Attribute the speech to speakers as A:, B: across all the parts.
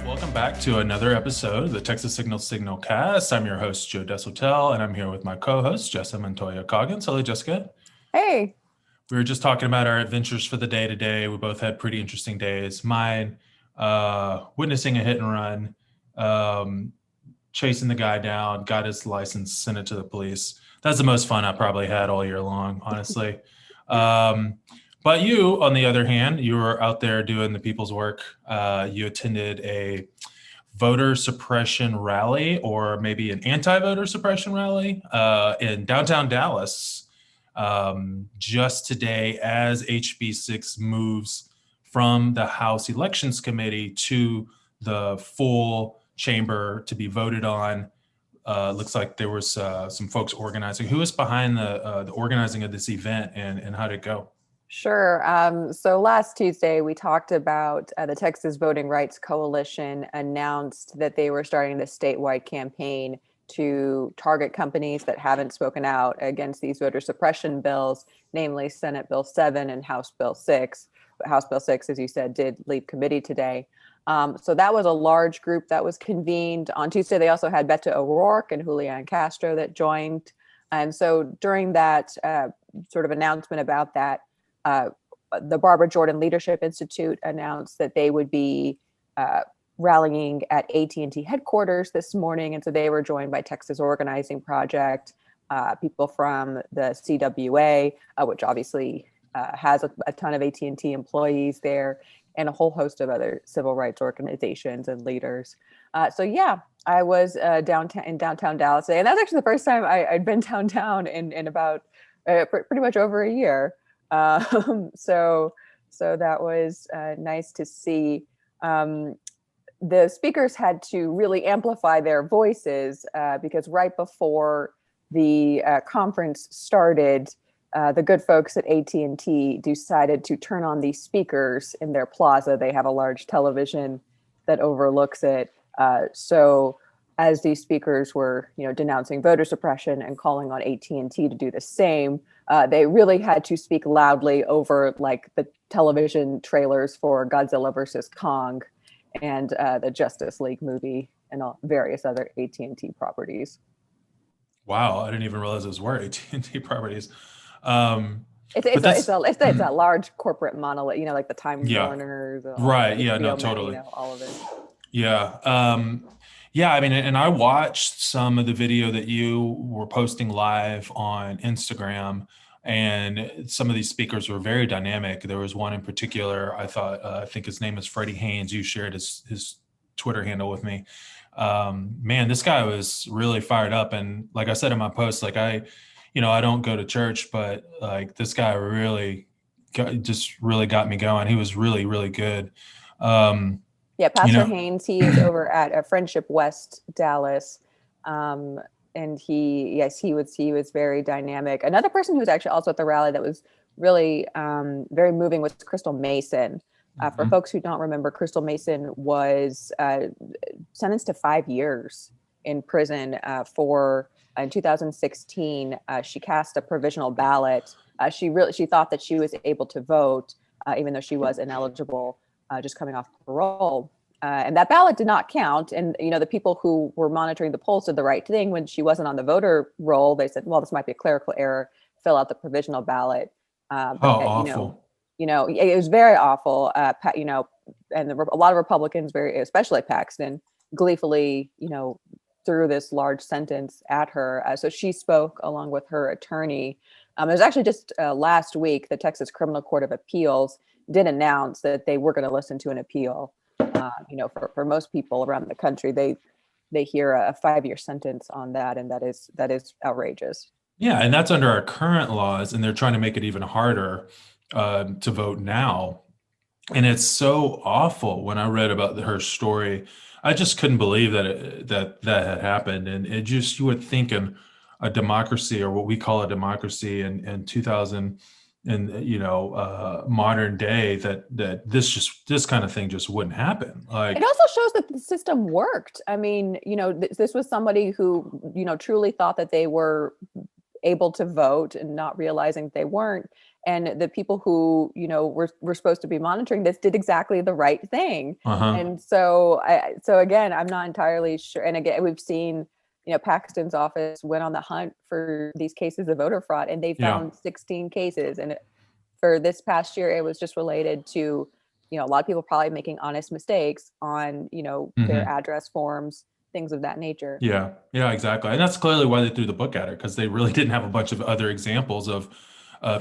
A: Welcome back to another episode of the Texas SignalCast. I'm your host, Joe Deshotel, and I'm here with my co-host, Jessica Montoya-Coggins. Hello, Jessica.
B: Hey.
A: We were just talking about our adventures for the day today. We both had pretty interesting days. Mine, witnessing a hit and run, chasing the guy down, got his license, sent it to the police. That's the most fun I probably had all year long, honestly. But you, on the other hand, you were out there doing the people's work. You attended a voter suppression rally, or maybe an anti-voter suppression rally in downtown Dallas just today as HB 6 moves from the House Elections Committee to the full chamber to be voted on. Looks like there was some folks organizing. Who was behind the organizing of this event, and how did it go?
B: Sure. So last Tuesday, we talked about the Texas Voting Rights Coalition announced that they were starting this statewide campaign to target companies that haven't spoken out against these voter suppression bills, namely Senate Bill 7 and House Bill 6. House Bill 6, as you said, did leave committee today. So that was a large group that was convened. On Tuesday, they also had Beto O'Rourke and Julian Castro that joined. And so during that sort of announcement about that, the Barbara Jordan Leadership Institute announced that they would be rallying at AT&T headquarters this morning. And so they were joined by Texas Organizing Project, people from the CWA, which obviously has a ton of AT&T employees there, and a whole host of other civil rights organizations and leaders. So yeah, I was in downtown Dallas today. And that's actually the first time I'd been downtown in about pretty much over a year. So that was nice to see. The speakers had to really amplify their voices because right before the conference started, the good folks at AT&T decided to turn on these speakers in their plaza. They have a large television that overlooks it. So as these speakers were, denouncing voter suppression and calling on AT&T to do the same, they really had to speak loudly over like the television trailers for Godzilla versus Kong and the Justice League movie and various other AT&T properties.
A: Wow, I didn't even realize those were AT&T properties.
B: It's a large corporate monolith, like the Time Warners,
A: right? Yeah, no, totally.
B: All of it.
A: Yeah. Yeah, I mean, and I watched some of the video that you were posting live on Instagram, and some of these speakers were very dynamic. There was one in particular, I think his name is Freddie Haynes. You shared his Twitter handle with me. Man, this guy was really fired up. And like I said in my post, like I don't go to church, but like this guy really really got me going. He was really, really good.
B: Yeah, Pastor Haynes, he is over at Friendship West Dallas. And he was very dynamic. Another person who was actually also at the rally that was really very moving was Crystal Mason. For folks who don't remember, Crystal Mason was sentenced to 5 years in prison in 2016. She cast a provisional ballot. She thought that she was able to vote, even though she was ineligible, just coming off parole. And that ballot did not count. And, the people who were monitoring the polls did the right thing. When she wasn't on the voter roll, they said, well, this might be a clerical error, fill out the provisional ballot.
A: Awful.
B: It was very awful. And a lot of Republicans, especially Paxton, gleefully, threw this large sentence at her. So she spoke along with her attorney. It was actually just last week, the Texas Criminal Court of Appeals did announce that they were going to listen to an appeal. For most people around the country, they hear a 5-year sentence on that, and that is outrageous.
A: Yeah, and that's under our current laws, and they're trying to make it even harder to vote now. And it's so awful. When I read about her story, I just couldn't believe that had happened. And you would think in a democracy, or what we call a democracy in 2000, modern day, that this kind of thing just wouldn't happen. Like,
B: it also shows that the system worked. I mean, this was somebody who, truly thought that they were able to vote and not realizing they weren't. And the people who, were supposed to be monitoring this did exactly the right thing.
A: Uh-huh.
B: And so again, I'm not entirely sure. And again, we've seen, Paxton's office went on the hunt for these cases of voter fraud, and they
A: Yeah.
B: found 16 cases. And for this past year, it was just related to, a lot of people probably making honest mistakes on, their
A: Mm-hmm.
B: address forms, things of that nature.
A: Yeah, yeah, exactly. And that's clearly why they threw the book at her, because they really didn't have a bunch of other examples of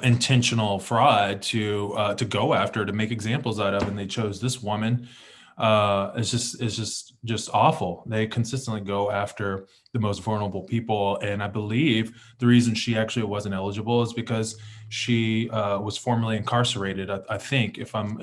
A: intentional fraud to go after, to make examples out of, and they chose this woman. It's just awful. They consistently go after the most vulnerable people, and I believe the reason she actually wasn't eligible is because she was formerly incarcerated. I think, if I'm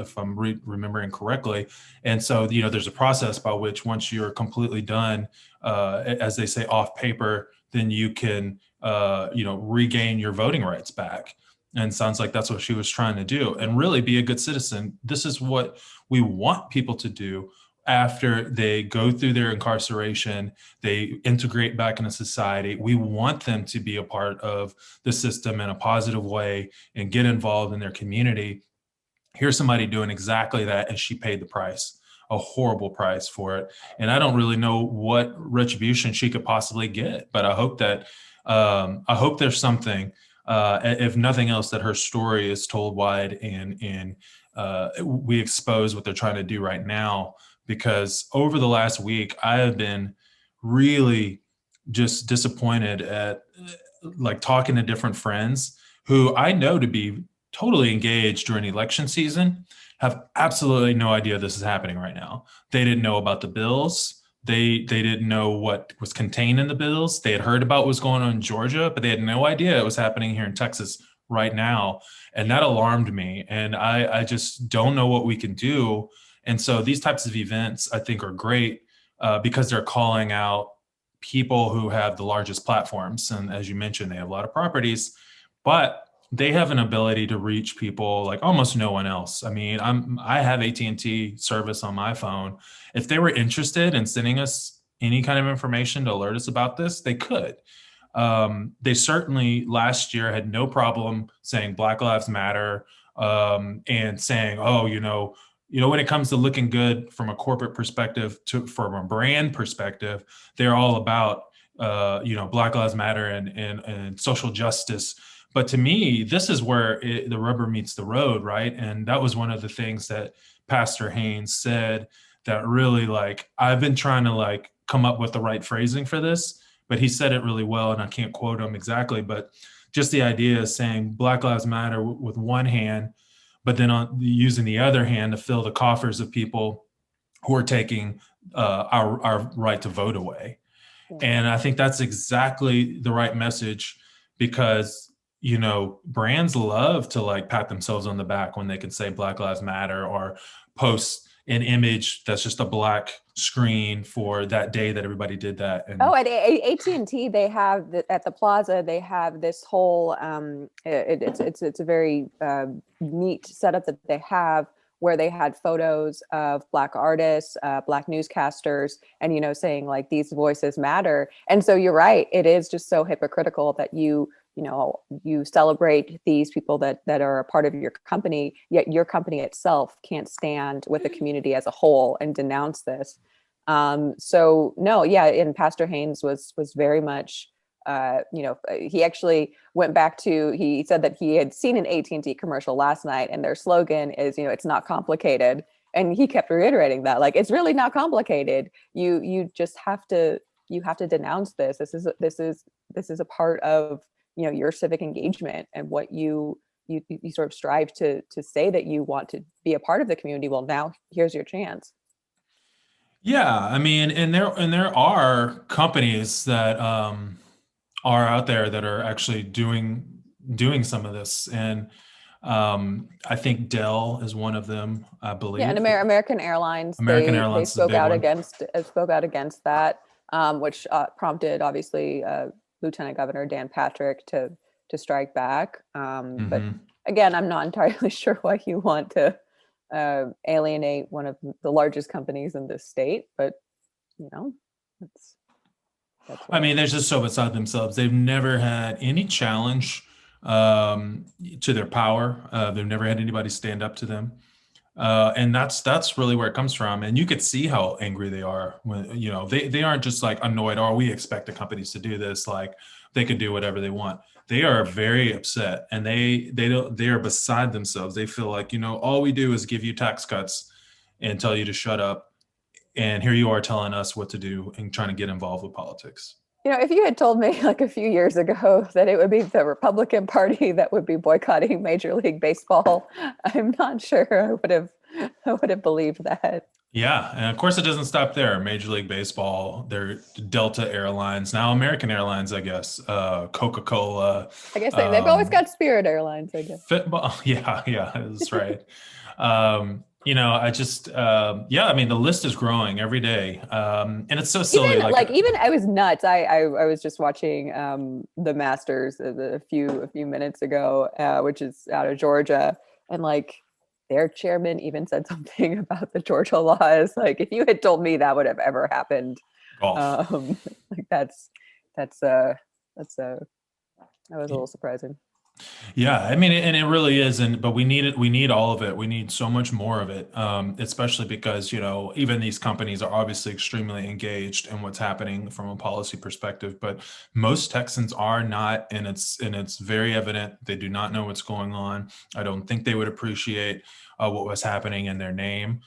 A: remembering correctly, and so there's a process by which once you're completely done, as they say, off paper, then you can regain your voting rights back. And sounds like that's what she was trying to do, and really be a good citizen. This is what we want people to do after they go through their incarceration, they integrate back into society. We want them to be a part of the system in a positive way and get involved in their community. Here's somebody doing exactly that, and she paid the price, a horrible price for it. And I don't really know what retribution she could possibly get, but I hope there's something, if nothing else, that her story is told wide, and we expose what they're trying to do right now. Because over the last week, I have been really just disappointed at, like, talking to different friends who I know to be totally engaged during election season, have absolutely no idea this is happening right now. They didn't know about the bills. They didn't know what was contained in the bills. They had heard about what was going on in Georgia, but they had no idea it was happening here in Texas right now. And that alarmed me. And I just don't know what we can do. And so these types of events, I think, are great, because they're calling out people who have the largest platforms. And as you mentioned, they have a lot of properties, but they have an ability to reach people like almost no one else. I mean, I have AT&T service on my phone. If they were interested in sending us any kind of information to alert us about this, they could. They certainly last year had no problem saying Black Lives Matter, and saying, oh, when it comes to looking good from a corporate perspective, from a brand perspective, they're all about Black Lives Matter and social justice. But to me, this is where the rubber meets the road, right? And that was one of the things that Pastor Haynes said that really, like, I've been trying to, like, come up with the right phrasing for this, but he said it really well, and I can't quote him exactly, but just the idea of saying Black Lives Matter with one hand, but then using the other hand to fill the coffers of people who are taking our right to vote away.
B: Yeah.
A: And I think that's exactly the right message, because brands love to, like, pat themselves on the back when they can say Black Lives Matter, or post an image that's just a black screen for that day that everybody did that. And
B: Oh, at AT&T, they have at the plaza, they have this whole it's a very neat setup that they have, where they had photos of Black artists, Black newscasters, and saying, like, these voices matter. And so you're right, it is just so hypocritical that you celebrate these people that are a part of your company, yet your company itself can't stand with the community as a whole and denounce this. So no, yeah, and Pastor Haynes was very much, he actually went back to, he said that he had seen an AT&T commercial last night, and their slogan is, it's not complicated. And he kept reiterating that, like, it's really not complicated. You just have to denounce this. This is a part of, your civic engagement, and what you sort of strive to say that you want to be a part of the community. Well, now here's your chance.
A: yeah, I mean, and there are companies that are out there that are actually doing some of this, and I think Dell is one of them, I believe.
B: Yeah, and American Airlines,
A: American
B: they
A: Airlines is a
B: spoke
A: big
B: out
A: one.
B: against that, which prompted, obviously, Lieutenant Governor Dan Patrick to strike back. But
A: Hmm.
B: again, I'm not entirely sure why you want to alienate one of the largest companies in this state, but that's
A: I mean, they're just so beside themselves. They've never had any challenge to their power. They've never had anybody stand up to them. And that's really where it comes from. And you could see how angry they are when, they aren't just like annoyed, or we expect the companies to do this, like they could do whatever they want. They are very upset, and they are beside themselves. They feel like, all we do is give you tax cuts and tell you to shut up. And here you are telling us what to do and trying to get involved with politics.
B: If you had told me like a few years ago that it would be the Republican Party that would be boycotting Major League Baseball, I'm not sure I would have believed that.
A: Yeah, and of course it doesn't stop there. Major League Baseball, their Delta Airlines, now American Airlines, I guess, Coca-Cola,
B: I guess they've always got Spirit Airlines, I guess.
A: Fitball. Yeah, yeah, that's right. I just, yeah, I mean, the list is growing every day, and it's so silly.
B: Even I was nuts. I was just watching the Masters a few minutes ago, which is out of Georgia, and like their chairman even said something about the Georgia laws. Like if you had told me that would have ever happened,
A: golf.
B: like that was a little surprising.
A: Yeah, I mean, and it really is, but we need it. We need all of it. We need so much more of it, especially because even these companies are obviously extremely engaged in what's happening from a policy perspective. But most Texans are not, and it's very evident they do not know what's going on. I don't think they would appreciate what was happening in their name,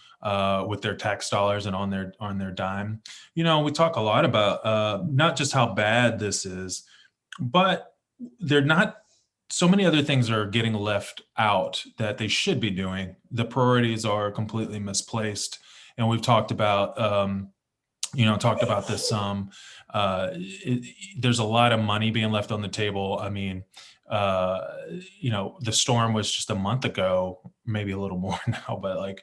A: with their tax dollars and on their dime. We talk a lot about not just how bad this is, but they're not. So many other things are getting left out that they should be doing. The priorities are completely misplaced, and we've talked about this some. There's a lot of money being left on the table. I mean, the storm was just a month ago, maybe a little more now, but like,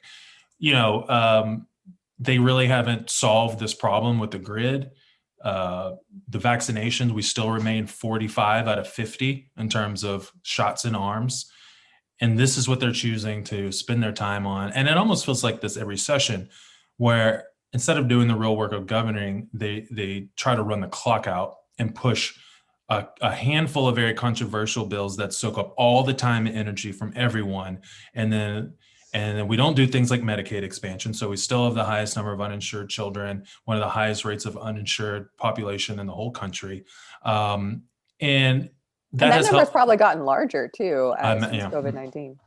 A: they really haven't solved this problem with the grid. The vaccinations, we still remain 45 out of 50 in terms of shots in arms. And this is what they're choosing to spend their time on. And it almost feels like this every session, where instead of doing the real work of governing, they try to run the clock out and push a handful of very controversial bills that soak up all the time and energy from everyone. And then we don't do things like Medicaid expansion. So we still have the highest number of uninsured children, one of the highest rates of uninsured population in the whole country. And
B: that
A: has
B: number's probably gotten larger too since
A: yeah,
B: COVID-19.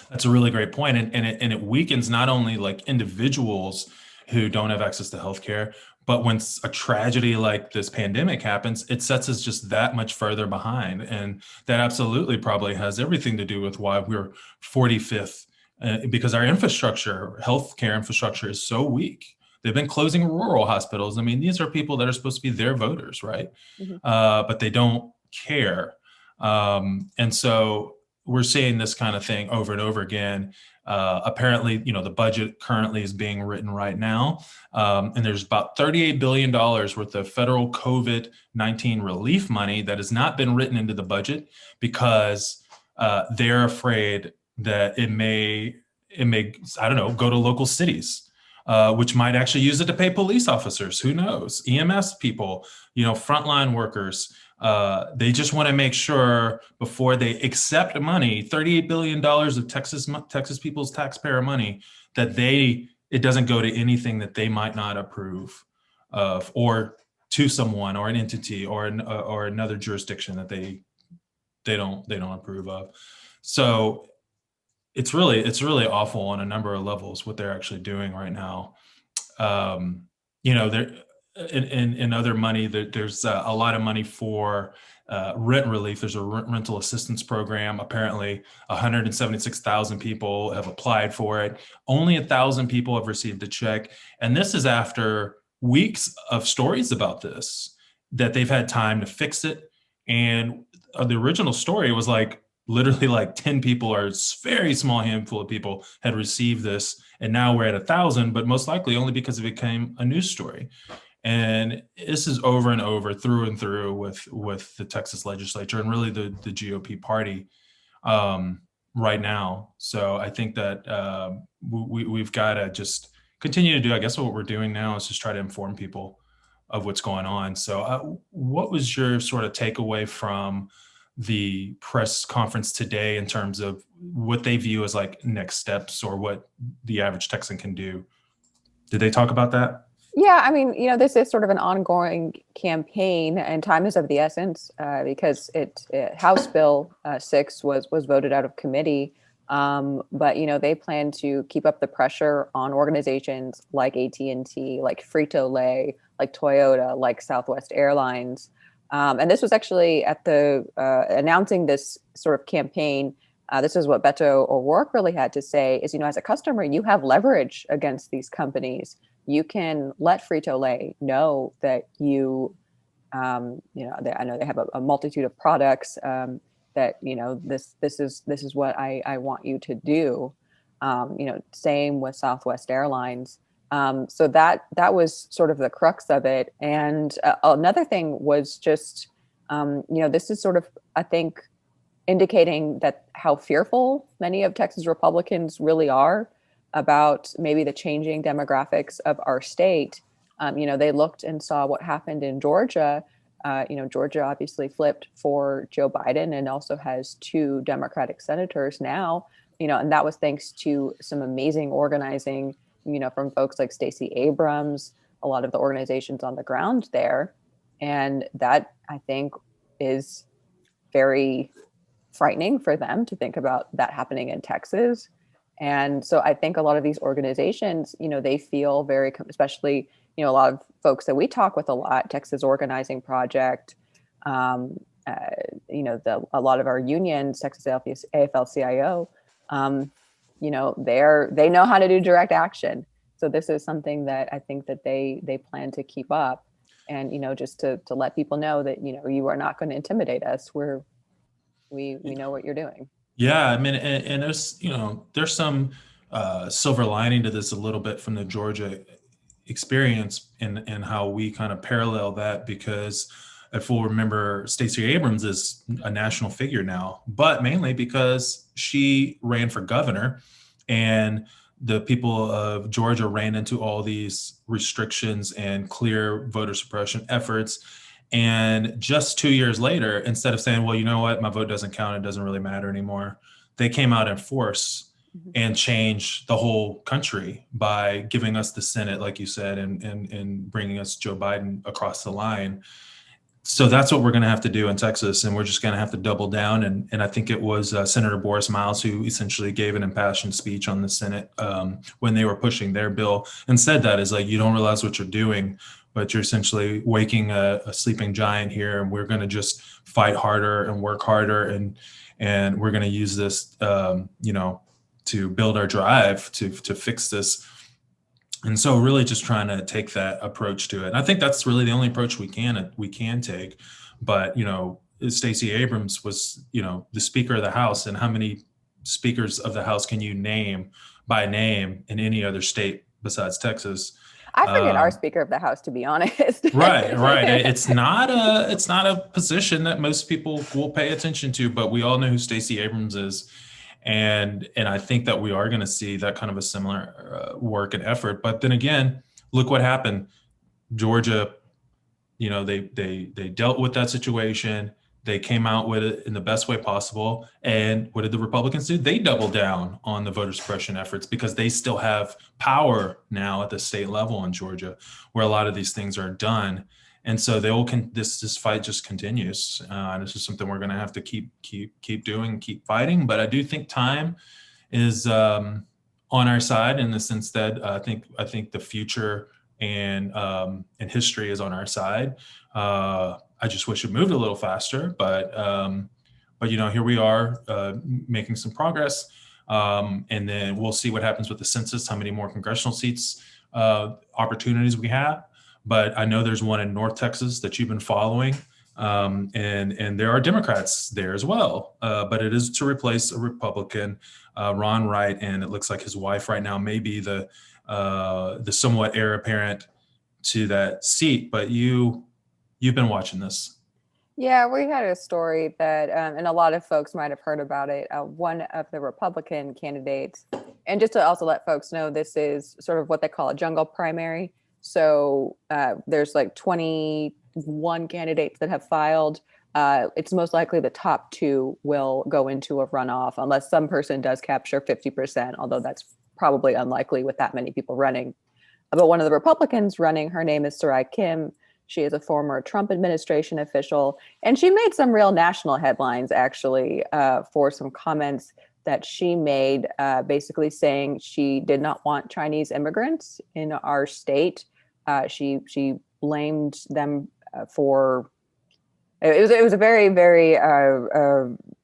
A: That's a really great point. And it weakens not only like individuals who don't have access to healthcare, but when a tragedy like this pandemic happens, it sets us just that much further behind. And that absolutely probably has everything to do with why we're 45th. Because our healthcare infrastructure is so weak. They've been closing rural hospitals. I mean, these are people that are supposed to be their voters, right?
B: Mm-hmm.
A: But they don't care. And so we're seeing this kind of thing over and over again. Apparently, the budget currently is being written right now. And there's about $38 billion worth of federal COVID-19 relief money that has not been written into the budget because they're afraid that it may, I don't know, go to local cities, which might actually use it to pay police officers. Who knows? EMS people, frontline workers. They just want to make sure before they accept money, $38 billion of Texas people's taxpayer money, that it doesn't go to anything that they might not approve of, or to someone or an entity or another jurisdiction that they don't approve of. So it's really awful on a number of levels what they're actually doing right now. There in other money, there's a lot of money for rent relief. There's a rental assistance program. Apparently 176,000 people have applied for it. Only 1,000 people have received a check. And this is after weeks of stories about this, that they've had time to fix it. And the original story was like, literally like 10 people, or a very small handful of people, had received this. And now we're at 1,000, but most likely only because it became a news story. And this is over and over, through and through, with the Texas Legislature and really the GOP party right now. So I think that we've got to just continue to do, I guess what we're doing now is just try to inform people of what's going on. So what was your sort of takeaway from the press conference today in terms of what they view as like next steps or what the average Texan can do. Did they talk about that?
B: Yeah, I mean, this is sort of an ongoing campaign, and time is of the essence because House Bill 6 was voted out of committee. But they plan to keep up the pressure on organizations like AT&T, like Frito-Lay, like Toyota, like Southwest Airlines. And this was actually at the announcing this sort of campaign. This is what Beto O'Rourke really had to say is, as a customer, you have leverage against these companies. You can let Frito-Lay know that I know they have a multitude of products that, this is what I want you to do. Same with Southwest Airlines. So that was sort of the crux of it. And another thing was just, this is sort of, I think, indicating that how fearful many of Texas Republicans really are about maybe the changing demographics of our state. They looked and saw what happened in Georgia. Georgia obviously flipped for Joe Biden and also has 2 Democratic senators now, and that was thanks to some amazing organizing, from folks like Stacey Abrams, a lot of the organizations on the ground there. And that, I think, is very frightening for them to think about that happening in Texas. And so I think a lot of these organizations, they feel very, especially, a lot of folks that we talk with a lot, Texas Organizing Project, a lot of our unions, Texas AFL-CIO, they know how to do direct action. So this is something that I think that they plan to keep up, and just to let people know that you are not going to intimidate us. We know what you're doing.
A: Yeah, I mean, and there's some silver lining to this a little bit from the Georgia experience and how we kind of parallel that, because if we'll remember, Stacey Abrams is a national figure now, but mainly because she ran for governor, and the people of Georgia ran into all these restrictions and clear voter suppression efforts. And just 2 years later, instead of saying, well, you know what, my vote doesn't count, it doesn't really matter anymore, they came out in force and changed the whole country by giving us the Senate, like you said, and bringing us Joe Biden across the line. So that's what we're going to have to do in Texas, and we're just going to have to double down. And I think it was Senator Boris Miles who essentially gave an impassioned speech on the Senate when they were pushing their bill, and said that is like, you don't realize what you're doing, but you're essentially waking a sleeping giant here, and we're going to just fight harder and work harder, and we're going to use this, to build our drive to fix this. And so really just trying to take that approach to it. And I think that's really the only approach we can take. But, Stacey Abrams was, the Speaker of the House, and how many speakers of the House can you name by name in any other state besides Texas?
B: I forget our Speaker of the House, to be honest.
A: Right. It's not a position that most people will pay attention to, but we all know who Stacey Abrams is. And I think that we are going to see that kind of a similar work and effort. But then again, look what happened. Georgia, they dealt with that situation. They came out with it in the best way possible. And what did the Republicans do? They doubled down on the voter suppression efforts, because they still have power now at the state level in Georgia, where a lot of these things are done. And so this fight just continues. And this is something we're going to have to keep doing, keep fighting. But I do think time is on our side, in the sense that I think the future and history is on our side. I just wish it moved a little faster, but here we are making some progress. And then we'll see what happens with the census, how many more congressional seats opportunities we have. But I know there's one in North Texas that you've been following, and there are Democrats there as well. But it is to replace a Republican, Ron Wright, and it looks like his wife right now may be the somewhat heir apparent to that seat. But you've been watching this.
B: Yeah, we had a story that, and a lot of folks might have heard about it. One of the Republican candidates, and just to also let folks know, this is sort of what they call a jungle primary. So there's like 21 candidates that have filed. it's most likely the top two will go into a runoff unless some person does capture 50%, although that's probably unlikely with that many people running. But one of the Republicans running, her name is Sarai Kim. She is a former Trump administration official, and she made some real national headlines, actually, for some comments that she made, basically saying she did not want Chinese immigrants in our state. She blamed them for. It was a very, very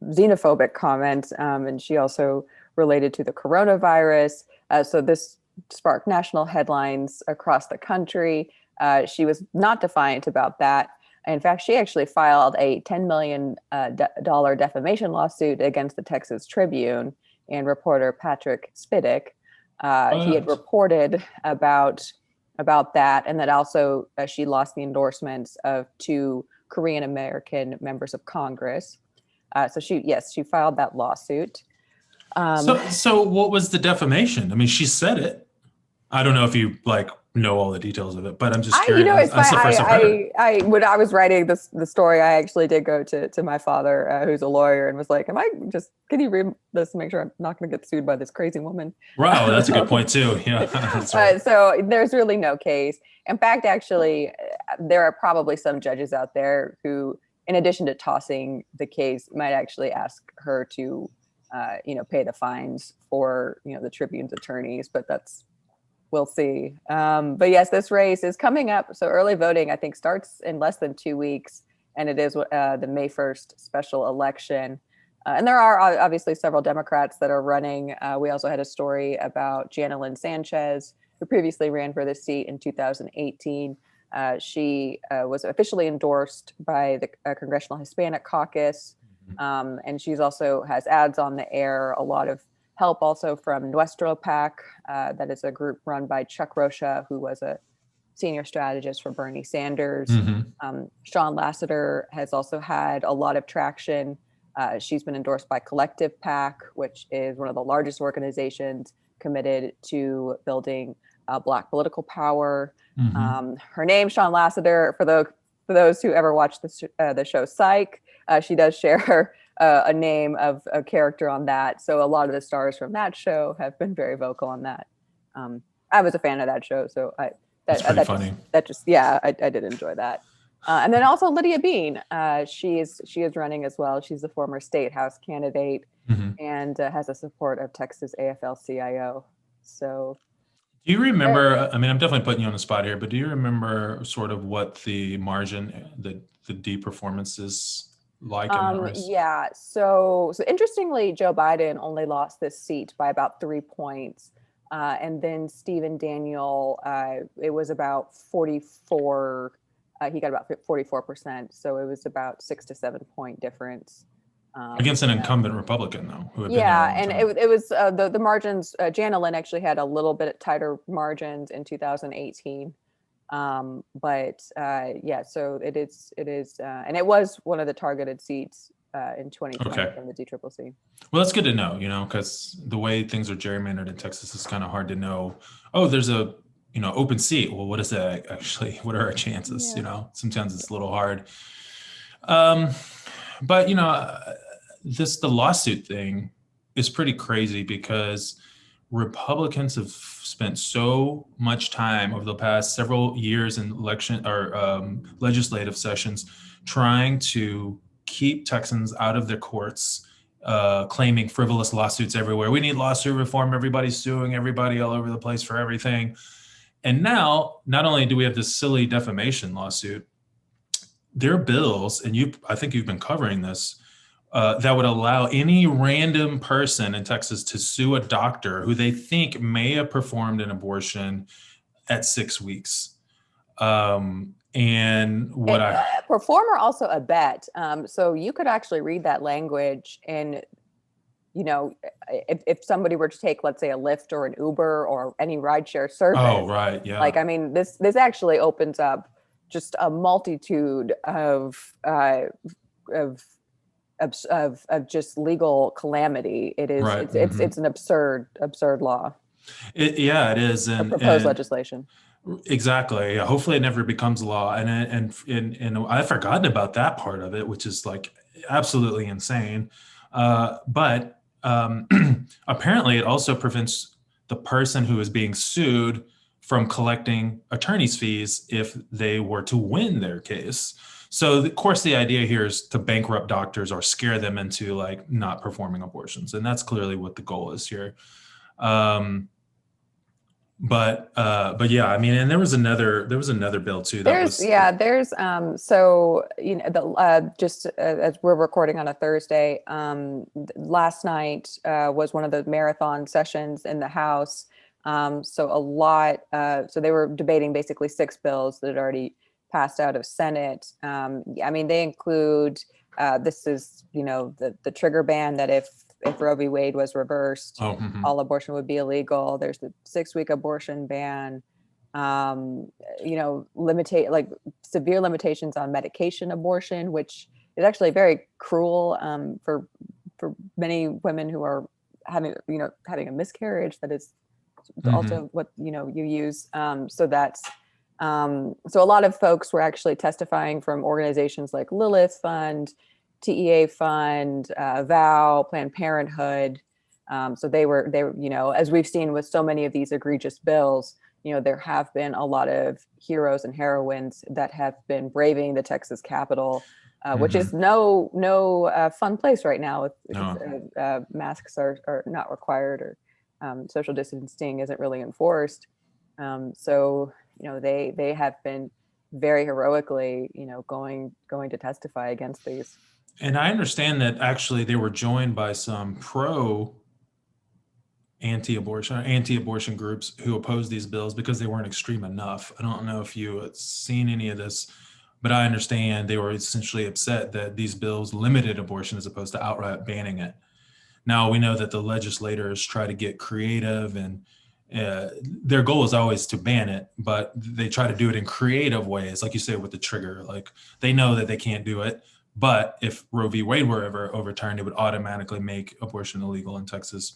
B: xenophobic comment, and she also related to the coronavirus. So this sparked national headlines across the country. She was not defiant about that. In fact, she actually filed a $10 million defamation lawsuit against the Texas Tribune and reporter Patrick Spiddick. He had reported about that, and that also she lost the endorsements of two Korean American members of Congress. So she filed that lawsuit.
C: So what was the defamation? I mean, she said it. I don't know if you know all the details of it, but I'm just curious.
B: It's fine. When I was writing the story, I actually did go to my father, who's a lawyer, and was like, can you read this to make sure I'm not going to get sued by this crazy woman?
C: Wow, that's a good point too. Yeah. That's right.
B: So there's really no case. In fact, actually, there are probably some judges out there who, in addition to tossing the case, might actually ask her to, pay the fines for, the Tribune's attorneys, but we'll see. But yes, this race is coming up. So early voting, I think, starts in less than 2 weeks, and it is the May 1st special election. And there are obviously several Democrats that are running. We also had a story about Jana Lynn Sanchez, who previously ran for this seat in 2018. She was officially endorsed by the Congressional Hispanic Caucus. And she's also has ads on the air, a lot of help also from Nuestro PAC, that is a group run by Chuck Rocha, who was a senior strategist for Bernie Sanders. Sean Lasseter has also had a lot of traction. She's been endorsed by Collective PAC, which is one of the largest organizations committed to building Black political power. Her name, Sean Lasseter, for those who ever watched the show Psych, she does share a name of a character on that. So a lot of the stars from that show have been very vocal on that. I was a fan of that show, so
C: that's pretty funny.
B: I did enjoy that. And then also Lydia Bean, she is running as well. She's a former state house candidate and has the support of Texas AFL-CIO. So,
C: do you remember? I mean, I'm definitely putting you on the spot here, but do you remember sort of what the margin, the D performance is like in that race?
B: Yeah. So interestingly, Joe Biden only lost this seat by about 3 points. And then Stephen Daniel, it was about 44. He got about 44%. So it was about 6 to 7 point difference.
C: Against an incumbent Republican, though. Who had
B: and it was the margins. Jana Lynn actually had a little bit tighter margins in 2018. So it is, and it was one of the targeted seats in 2020 from the DCCC.
C: Well, that's good to know, because the way things are gerrymandered in Texas, it's kind of hard to know. Oh, there's a open seat. Well, what is that actually? What are our chances?
B: Yeah.
C: Sometimes it's a little hard. But the lawsuit thing is pretty crazy because Republicans have spent so much time over the past several years in election or legislative sessions trying to keep Texans out of their courts, claiming frivolous lawsuits everywhere. We need lawsuit reform. Everybody's suing everybody all over the place for everything. And now, not only do we have this silly defamation lawsuit, there are bills, and I think you've been covering this, that would allow any random person in Texas to sue a doctor who they think may have performed an abortion at 6 weeks. And
B: perform or also abet. So you could actually read that language and, if somebody were to take, let's say, a Lyft or an Uber or any rideshare service.
C: Oh, right. Yeah.
B: This actually opens up just a multitude of just legal calamity. It is. Right. It's an absurd law.
C: It is. And
B: proposed legislation.
C: Exactly. Yeah, hopefully it never becomes law. And I've forgotten about that part of it, which is like absolutely insane. But apparently, it also prevents the person who is being sued from collecting attorney's fees if they were to win their case. So, of course, the idea here is to bankrupt doctors or scare them into like not performing abortions, and that's clearly what the goal is here. Um, but yeah, I mean, and there was another bill too that
B: There's
C: was.
B: yeah, there's so you know the just as we're recording on a Thursday, last night was one of the marathon sessions in the House. So a lot so they were debating basically 6 bills that had already passed out of Senate. I mean, they include this is, the trigger ban that if Roe v. Wade was reversed,
C: Oh, mhm.
B: all abortion would be illegal. There's the 6-week abortion ban. Limitate like severe limitations on medication abortion, which is actually very cruel for many women who are having a miscarriage. That is also what you use. So that's so a lot of folks were actually testifying from organizations like Lilith Fund, TEA Fund, VOW, Planned Parenthood. So they were, as we've seen with so many of these egregious bills, there have been a lot of heroes and heroines that have been braving the Texas Capitol, which is no fun place right now. Masks are not required, or social distancing isn't really enforced. So they have been very heroically, going to testify against these.
C: And I understand that actually they were joined by some anti-abortion groups who opposed these bills because they weren't extreme enough. I don't know if you had seen any of this, but I understand they were essentially upset that these bills limited abortion as opposed to outright banning it. Now we know that the legislators try to get creative, and their goal is always to ban it, but they try to do it in creative ways, like you say with the trigger. Like they know that they can't do it, but if Roe v. Wade were ever overturned, it would automatically make abortion illegal in Texas.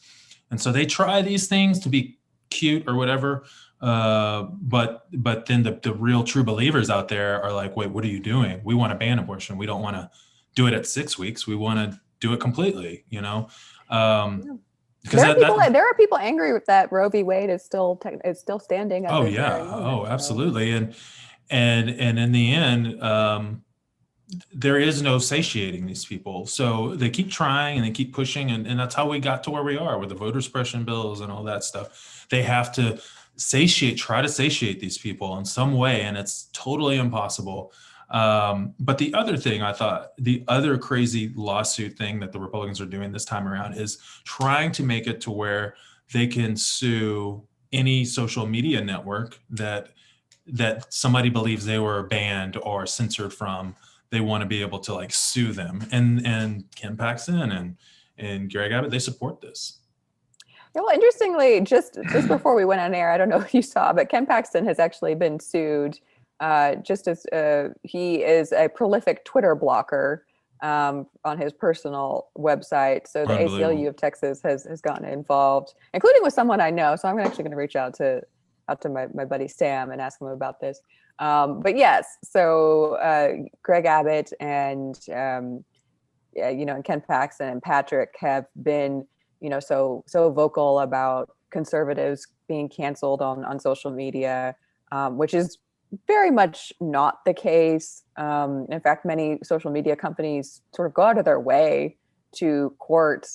C: And so they try these things to be cute or whatever, but then the real true believers out there are like, wait, what are you doing? We want to ban abortion. We don't want to do it at 6 weeks. We want to do it completely,
B: There are people angry with that Roe v. Wade is still standing.
C: Oh yeah, moment, absolutely, and in the end, there is no satiating these people. So they keep trying and they keep pushing, and that's how we got to where we are with the voter suppression bills and all that stuff. They have to try to satiate these people in some way, and it's totally impossible. But the other thing I thought, the other crazy lawsuit thing that the Republicans are doing this time around is trying to make it to where they can sue any social media network that somebody believes they were banned or censored from. They want to be able to like sue them, and Ken Paxton and Greg Abbott, they support this.
B: Yeah, well, interestingly, just before we went on air, I don't know if you saw, but Ken Paxton has actually been sued just as he is a prolific Twitter blocker on his personal website. So the ACLU of Texas has gotten involved, including with someone I know. So I'm actually going to reach out to my buddy Sam and ask him about this. But yes, so Greg Abbott and and Ken Paxton and Patrick have been so vocal about conservatives being canceled on social media, which is very much not the case. In fact, many social media companies sort of go out of their way to court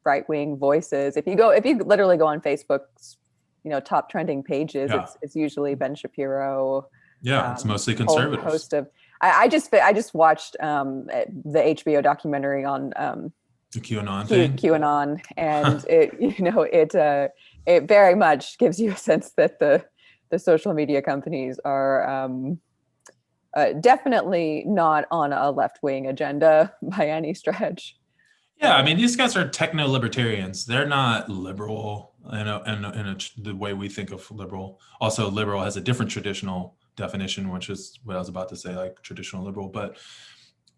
B: right-wing voices. If you literally go on Facebook's top trending pages, it's usually Ben Shapiro.
C: Yeah, it's mostly conservatives.
B: Host of I just watched the HBO documentary on
C: the QAnon thing.
B: QAnon, and it very much gives you a sense that the social media companies are definitely not on a left-wing agenda by any stretch.
C: Yeah, I mean, these guys are techno-libertarians. They're not liberal in the way we think of liberal. Also, liberal has a different traditional definition, which is what I was about to say, like traditional liberal, but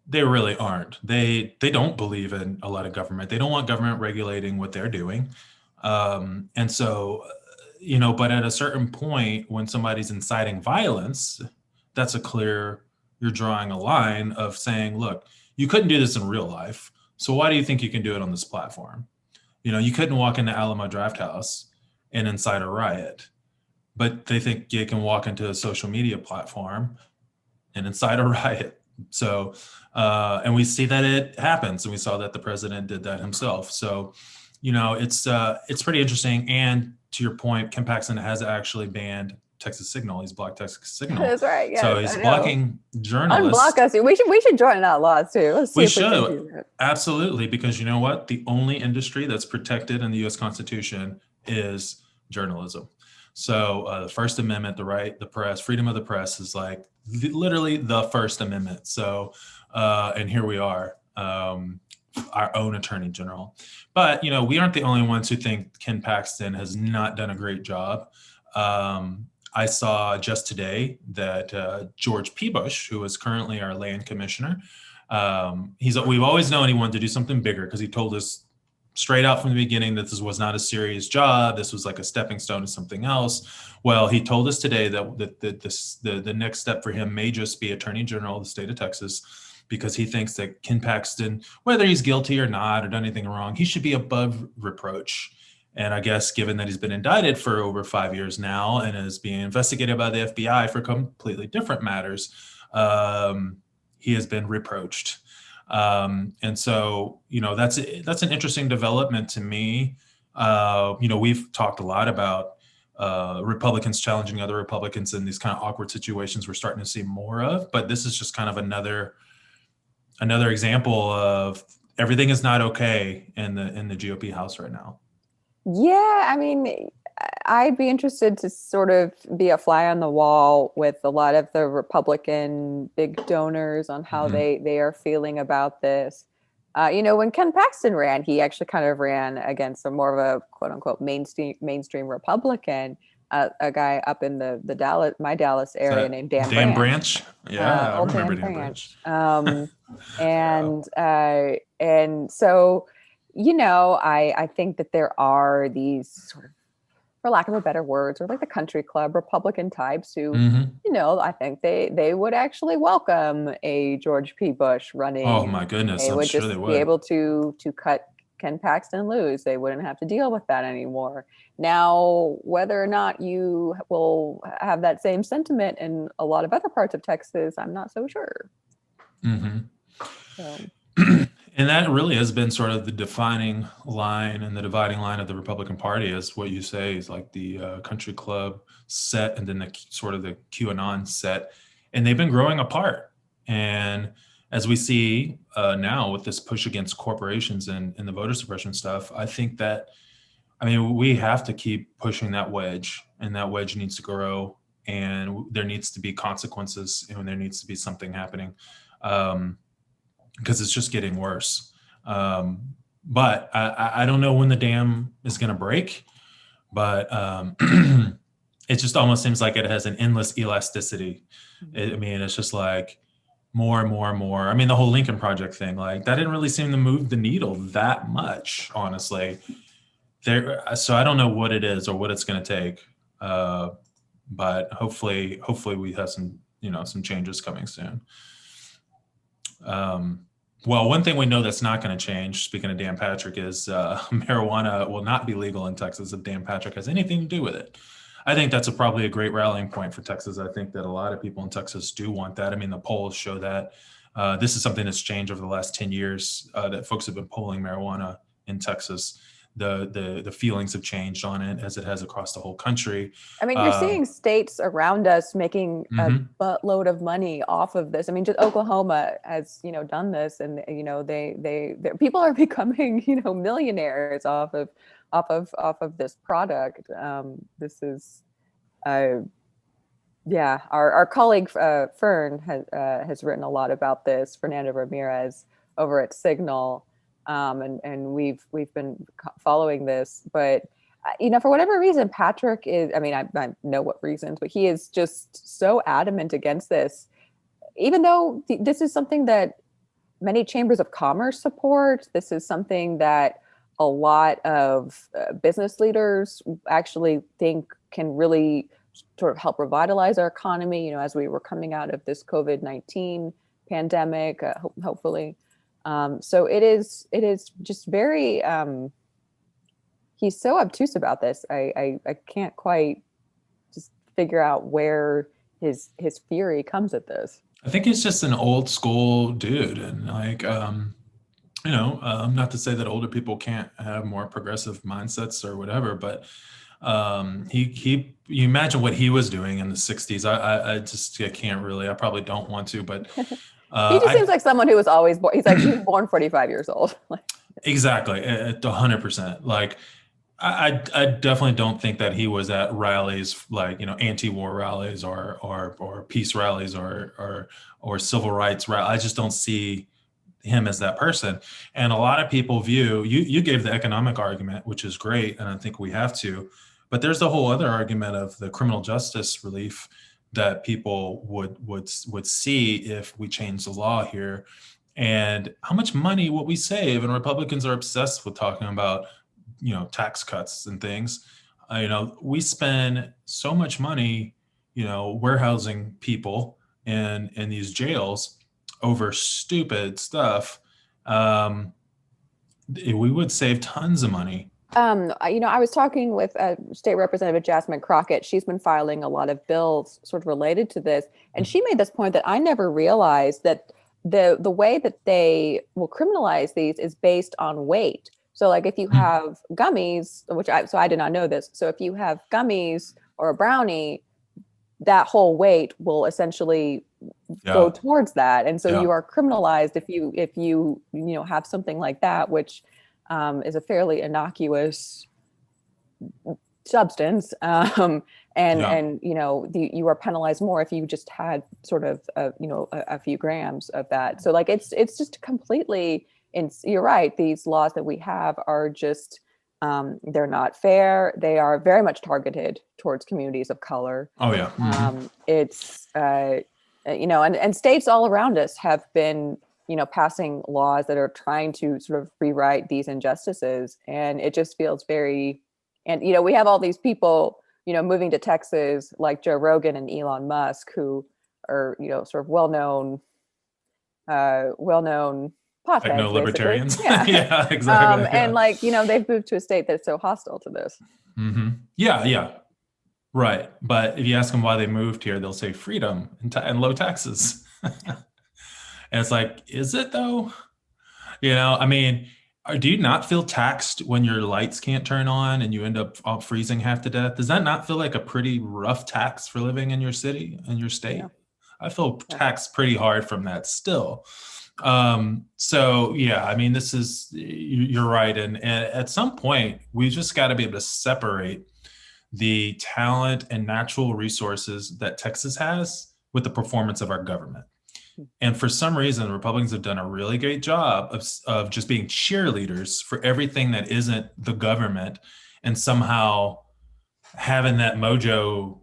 C: they really aren't. They don't believe in a lot of government. They don't want government regulating what they're doing. And so but at a certain point, when somebody's inciting violence, that's you're drawing a line of saying, look, you couldn't do this in real life. So why do you think you can do it on this platform? You couldn't walk into Alamo Drafthouse and incite a riot, but they think you can walk into a social media platform and incite a riot. So, and we see that it happens, and we saw that the president did that himself. So, it's pretty interesting. And to your point, Ken Paxton has actually banned Texas Signal. He's blocked Texas Signal.
B: That's right. Yeah,
C: so he's blocking journalists.
B: Unblock us. We should join that laws too. Let's see
C: We
B: if we can
C: should.
B: do that.
C: Absolutely, because you know what? The only industry that's protected in the U.S. Constitution is journalism. So the First Amendment, the right, the press, freedom of the press is like literally the First Amendment. So, and here we are, our own attorney general. But, we aren't the only ones who think Ken Paxton has not done a great job. I saw just today that George P. Bush, who is currently our land commissioner, we've always known he wanted to do something bigger because he told us straight out from the beginning that this was not a serious job. This was like a stepping stone to something else. Well, he told us today that the next step for him may just be Attorney General of the state of Texas, because he thinks that Ken Paxton, whether he's guilty or not or done anything wrong, he should be above reproach. And I guess given that he's been indicted for over 5 years now and is being investigated by the FBI for completely different matters, he has been reproached. And so, that's an interesting development to me. We've talked a lot about Republicans challenging other Republicans in these kind of awkward situations we're starting to see more of, but this is just kind of another example of everything is not okay in the GOP House right now.
B: Yeah, I mean, I'd be interested to sort of be a fly on the wall with a lot of the Republican big donors on how they are feeling about this. When Ken Paxton ran, he actually kind of ran against a more of a quote unquote mainstream Republican, a guy up in the Dallas area named Dan
C: Branch. Yeah, I remember Dan Branch.
B: And so, I think that there are these sort of, for lack of a better words, or like the country club Republican types who, I think they would actually welcome a George P. Bush running.
C: Oh my goodness,
B: they would just be able to cut Ken Paxton loose. They wouldn't have to deal with that anymore. Now, whether or not you will have that same sentiment in a lot of other parts of Texas, I'm not so sure. So.
C: And that really has been sort of the defining line and the dividing line of the Republican Party, is what you say is like the country club set and then the sort of the QAnon set. And they've been growing apart. And as we see now with this push against corporations and the voter suppression stuff, I think that, we have to keep pushing that wedge, and that wedge needs to grow, and there needs to be consequences, and there needs to be something happening. Because it's just getting worse. But I don't know when the dam is going to break, but it just almost seems like it has an endless elasticity. It's just like more and more and more. The whole Lincoln Project thing, like that didn't really seem to move the needle that much, honestly. So I don't know what it is or what it's going to take. But hopefully we have some changes coming soon. Well, one thing we know that's not going to change, speaking of Dan Patrick, is marijuana will not be legal in Texas if Dan Patrick has anything to do with it. I think that's probably a great rallying point for Texas. I think that a lot of people in Texas do want that. The polls show that this is something that's changed over the last 10 years, that folks have been polling marijuana in Texas. The feelings have changed on it as it has across the whole country.
B: You're seeing states around us making a buttload of money off of this. Just Oklahoma has, done this, and they people are becoming, millionaires off of this product. This is, our colleague Fern has written a lot about this. Fernando Ramirez over at Signal. And we've been following this, but for whatever reason, Patrick is, I know what reasons, but he is just so adamant against this, even though this is something that many chambers of commerce support. This is something that a lot of business leaders actually think can really sort of help revitalize our economy, you know, as we were coming out of this COVID-19 pandemic, hopefully. So it is just very, he's so obtuse about this. I can't quite just figure out where his fury comes at this.
C: I think he's just an old school dude, and like, not to say that older people can't have more progressive mindsets or whatever, but you imagine what he was doing in the 60s. I can't really, I probably don't want to, but
B: he just seems like someone who was always born. He's like, he was born 45 years old.
C: Exactly, at 100%. Like, I definitely don't think that he was at rallies like, anti-war rallies or peace rallies or civil rights rallies. I just don't see him as that person. And a lot of people view, you gave the economic argument, which is great, and I think we have to, but there's the whole other argument of the criminal justice relief that people would see if we change the law here, and how much money will we save. And Republicans are obsessed with talking about tax cuts and things. We spend so much money, warehousing people in these jails over stupid stuff. We would save tons of money.
B: I was talking with State Representative Jasmine Crockett. She's been filing a lot of bills sort of related to this. And she made this point that I never realized, that the way that they will criminalize these is based on weight. So like if you have gummies, I did not know this. So if you have gummies or a brownie, that whole weight will essentially go towards that. And so you are criminalized if you have something like that, which is a fairly innocuous substance. You are penalized more if you just had sort of a few grams of that. So like it's just completely. And you're right. These laws that we have are just, they're not fair. They are very much targeted towards communities of color.
C: Oh yeah. Mm-hmm.
B: And states all around us have been, passing laws that are trying to sort of rewrite these injustices. And it just feels very, and, we have all these people, moving to Texas, like Joe Rogan and Elon Musk, who are, sort of well-known potheads,
C: techno-libertarians.
B: Basically.
C: Yeah, exactly.
B: And they've moved to a state that's so hostile to this.
C: Mm-hmm. Yeah. Right. But if you ask them why they moved here, they'll say freedom and low taxes. And it's like, is it though? Do you not feel taxed when your lights can't turn on and you end up freezing half to death? Does that not feel like a pretty rough tax for living in your city, in your state? Yeah. I feel taxed pretty hard from that still. This is, you're right. And at some point we just got to be able to separate the talent and natural resources that Texas has with the performance of our government. And for some reason, Republicans have done a really great job of just being cheerleaders for everything that isn't the government, and somehow having that mojo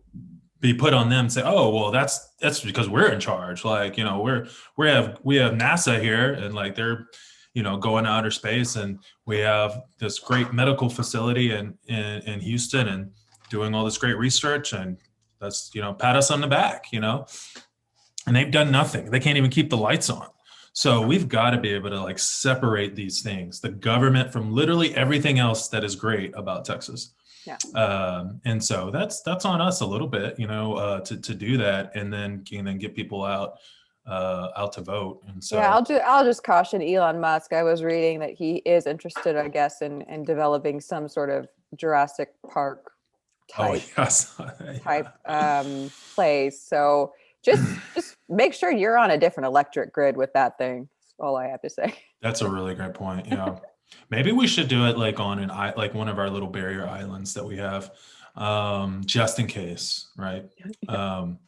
C: be put on them and say, oh, well, that's because we're in charge. Like, we have NASA here, and like they're, going to outer space, and we have this great medical facility in Houston and doing all this great research, and let's, pat us on the back, and they've done nothing. They can't even keep the lights on. So we've got to be able to like separate these things, the government, from literally everything else that is great about Texas. Yeah. And so that's on us a little bit, to do that, and then get people out to vote. And so
B: I'll just caution Elon Musk. I was reading that he is interested, I guess, in developing some sort of Jurassic Park type place. So just make sure you're on a different electric grid with that thing. That's all I have to say.
C: That's a really great point. Yeah. Maybe we should do it like on one of our little barrier islands that we have, just in case, right?
B: They told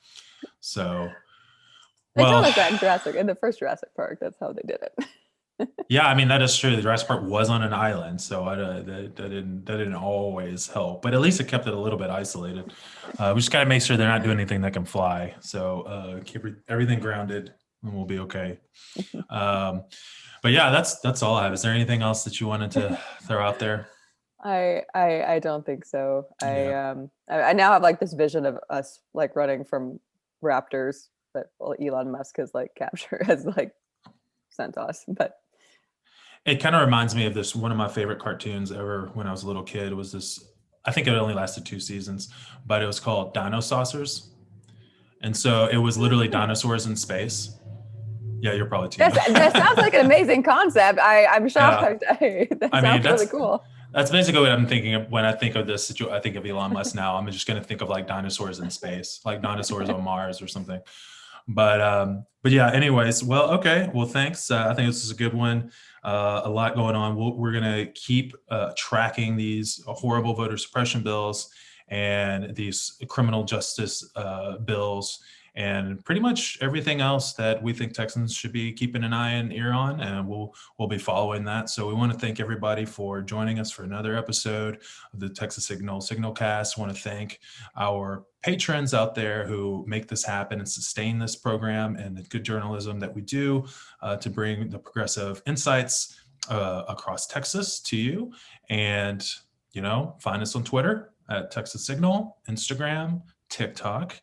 B: us that in the first Jurassic Park. That's how they did it.
C: Yeah, that is true. The Jurassic Park was on an island, so that didn't always help, but at least it kept it a little bit isolated. We just got to make sure they're not doing anything that can fly. So keep everything grounded and we'll be okay. But yeah, that's all I have. Is there anything else that you wanted to throw out there?
B: I don't think so.
C: Yeah.
B: I now have like this vision of us like running from raptors that Elon Musk has like has like sent us. But
C: It kind of reminds me of this, one of my favorite cartoons ever when I was a little kid was this, I think it only lasted 2 seasons, but it was called Dino Saucers. And so it was literally dinosaurs in space. Yeah, you're probably too young.
B: that sounds like an amazing concept. I'm shocked. That
C: I mean,
B: sounds really cool.
C: That's basically what I'm thinking of when I think of this. I think of Elon Musk now. I'm just going to think of like dinosaurs in space, like dinosaurs on Mars or something. But yeah, anyways, well, okay. Well, thanks. I think this is a good one. A lot going on. We're going to keep tracking these horrible voter suppression bills and these criminal justice bills and pretty much everything else that we think Texans should be keeping an eye and ear on, and we'll be following that. So we want to thank everybody for joining us for another episode of the Texas SignalCast. Want to thank our patrons out there who make this happen and sustain this program and the good journalism that we do to bring the progressive insights across Texas to you. And find us on Twitter at Texas Signal, Instagram, TikTok,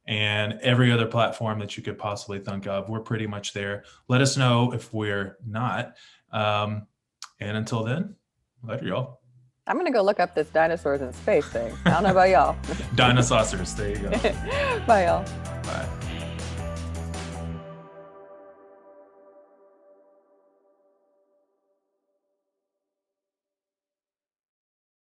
C: and every other platform that you could possibly think of. We're pretty much there. Let us know if we're not. And until then, later, y'all.
B: I'm going to go look up this dinosaurs in space thing. I don't know about y'all.
C: Dinosaurs. There you go.
B: Bye, y'all.
C: Bye.